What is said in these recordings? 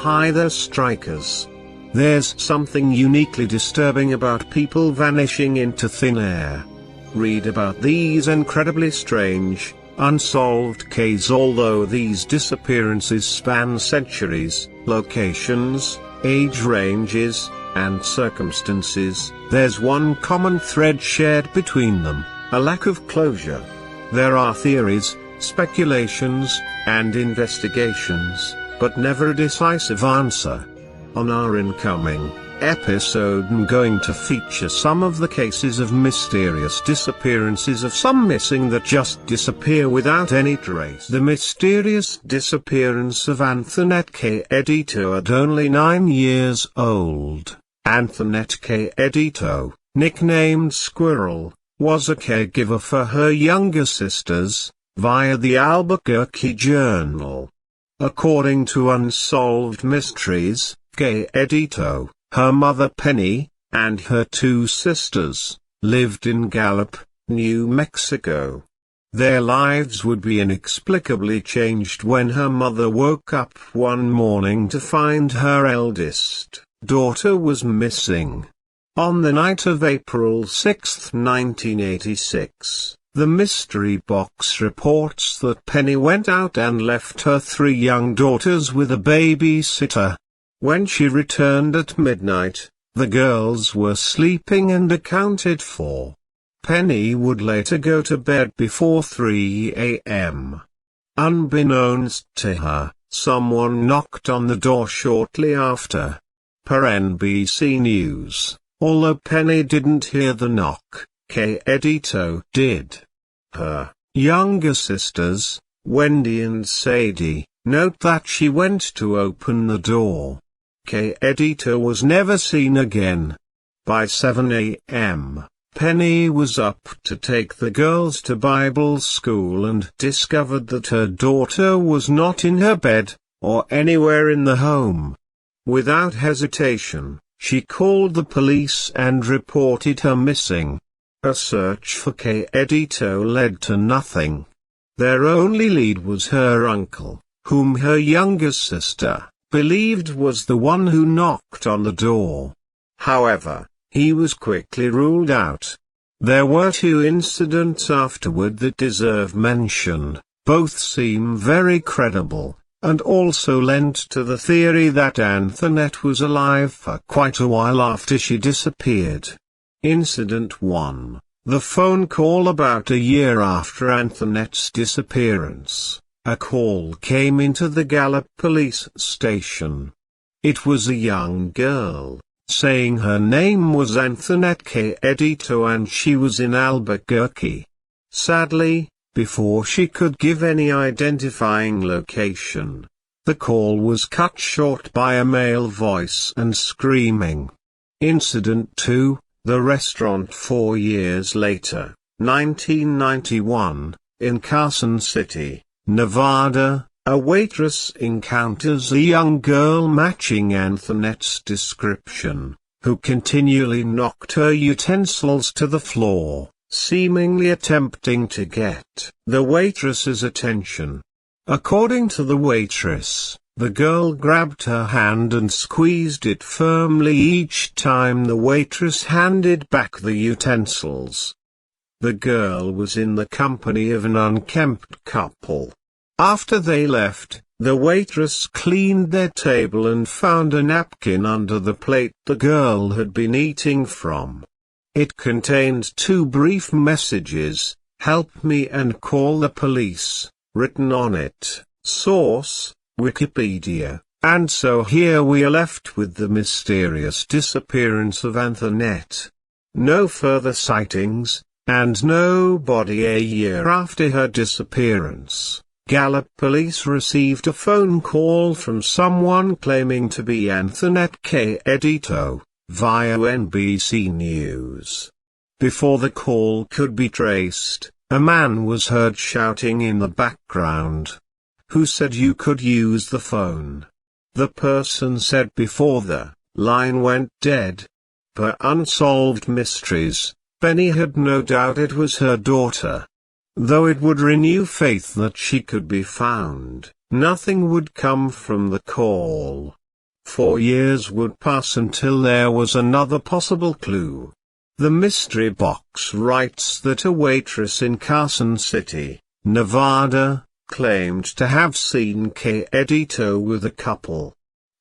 Hi there, strikers. There's something uniquely disturbing about people vanishing into thin air. Read about these incredibly strange, unsolved cases. Although these disappearances span centuries, locations, age ranges, and circumstances, there's one common thread shared between them: a lack of closure. There are theories, speculations, and investigations, but never a decisive answer. On our incoming episode, I'm going to feature some of the cases of mysterious disappearances, of some missing that just disappear without any trace. The mysterious disappearance of Anthonette K. Edito at only 9 years old. Anthonette K. Edito, nicknamed Squirrel, was a caregiver for her younger sisters, via the Albuquerque Journal. According to Unsolved Mysteries, K. Edito, her mother Penny, and her 2 sisters, lived in Gallup, New Mexico. Their lives would be inexplicably changed when her mother woke up one morning to find her eldest daughter was missing. On the night of April 6, 1986, the mystery box reports that Penny went out and left her 3 young daughters with a babysitter. When she returned at midnight, the girls were sleeping and accounted for. Penny would later go to bed before 3 a.m. Unbeknownst to her, someone knocked on the door shortly after. Per NBC News, although Penny didn't hear the knock, K. Edito did. Her younger sisters, Wendy and Sadie, note that she went to open the door. K. Edito was never seen again. By 7 a.m., Penny was up to take the girls to Bible school and discovered that her daughter was not in her bed, or anywhere in the home. Without hesitation, she called the police and reported her missing. A search for K. Edito led to nothing. Their only lead was her uncle, whom her younger sister believed was the one who knocked on the door. However, he was quickly ruled out. There were 2 incidents afterward that deserve mention. Both seem very credible, and also lent to the theory that Anthonette was alive for quite a while after she disappeared. Incident 1. The phone call. About a year after Anthonette's disappearance, a call came into the Gallup police station. It was a young girl, saying her name was Anthonette K. Edito and she was in Albuquerque. Sadly, before she could give any identifying location, the call was cut short by a male voice and screaming. Incident 2. The restaurant. 4 years later, 1991, in Carson City, Nevada, a waitress encounters a young girl matching Anthonette's description, who continually knocked her utensils to the floor, seemingly attempting to get the waitress's attention. According to the waitress, the girl grabbed her hand and squeezed it firmly each time the waitress handed back the utensils. The girl was in the company of an unkempt couple. After they left, the waitress cleaned their table and found a napkin under the plate the girl had been eating from. It contained 2 brief messages: "Help me" and "Call the police," written on it. Source: Wikipedia. And so here we are left with the mysterious disappearance of Anthonette. No further sightings, and no body. A year after her disappearance, Gallup police received a phone call from someone claiming to be Anthonette K. Edito, via NBC News. Before the call could be traced, a man was heard shouting in the background. Who said you could use the phone? The person said before the line went dead. Per Unsolved Mysteries, Penny had no doubt it was her daughter. Though it would renew faith that she could be found, nothing would come from the call. 4 years would pass until there was another possible clue. The mystery box writes that a waitress in Carson City, Nevada, claimed to have seen Kay Edito with a couple.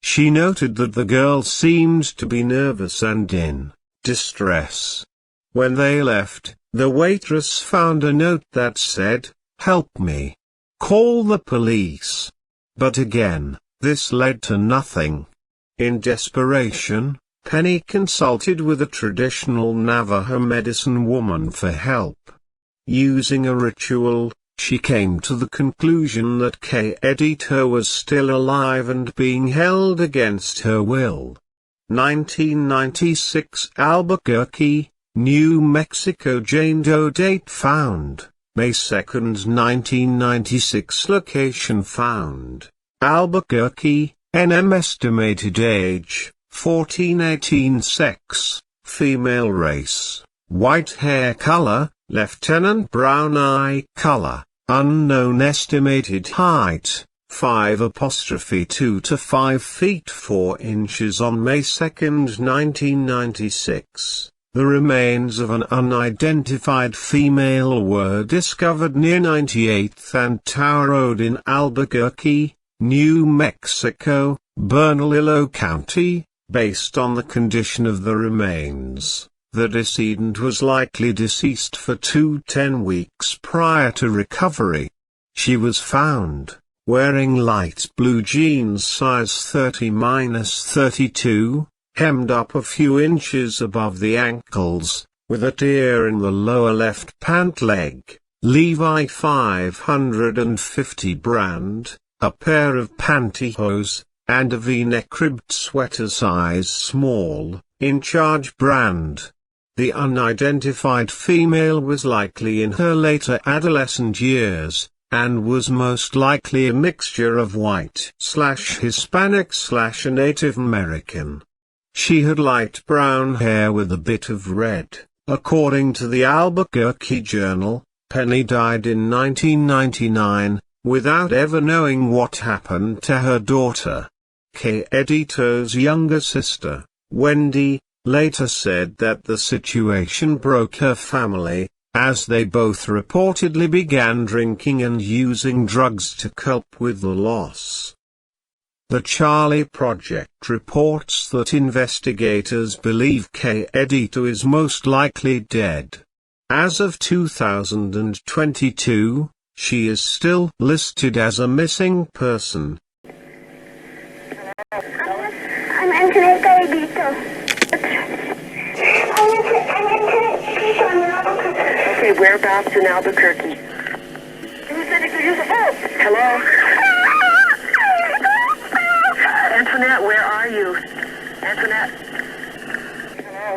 She noted that the girl seemed to be nervous and in distress. When they left, the waitress found a note that said, "Help me. Call the police." But again, this led to nothing. In desperation, Penny consulted with a traditional Navajo medicine woman for help. Using a ritual, she came to the conclusion that Kay Edito was still alive and being held against her will. 1996 Albuquerque, New Mexico. Jane Doe date found, May 2, 1996. Location found, Albuquerque, NM. Estimated age, 14-18. Sex, female. Race, white. Hair color, lieutenant brown. Eye color, unknown. Estimated height, 5'2" to 5 feet 4 inches. On May 2, 1996, the remains of an unidentified female were discovered near 98th and Tower Road in Albuquerque, New Mexico, Bernalillo County. Based on the condition of the remains, the decedent was likely deceased for 10 weeks prior to recovery. She was found, wearing light blue jeans size 30-32, hemmed up a few inches above the ankles, with a tear in the lower left pant leg, Levi 550 brand, a pair of pantyhose, and a V-neck ribbed sweater size small, in charge brand. The unidentified female was likely in her later adolescent years, and was most likely a mixture of white/Hispanic/a Native American. She had light brown hair with a bit of red. According to the Albuquerque Journal, Penny died in 1999, without ever knowing what happened to her daughter. Kay Edito's younger sister, Wendy, later said that the situation broke her family, as they both reportedly began drinking and using drugs to cope with the loss. The Charlie Project reports that investigators believe Kay Edito is most likely dead. As of 2022, she is still listed as a missing person. I'm Anthonette Edito. Okay, whereabouts in Albuquerque? Hello? Anthonette, where are you? Anthonette? Hello?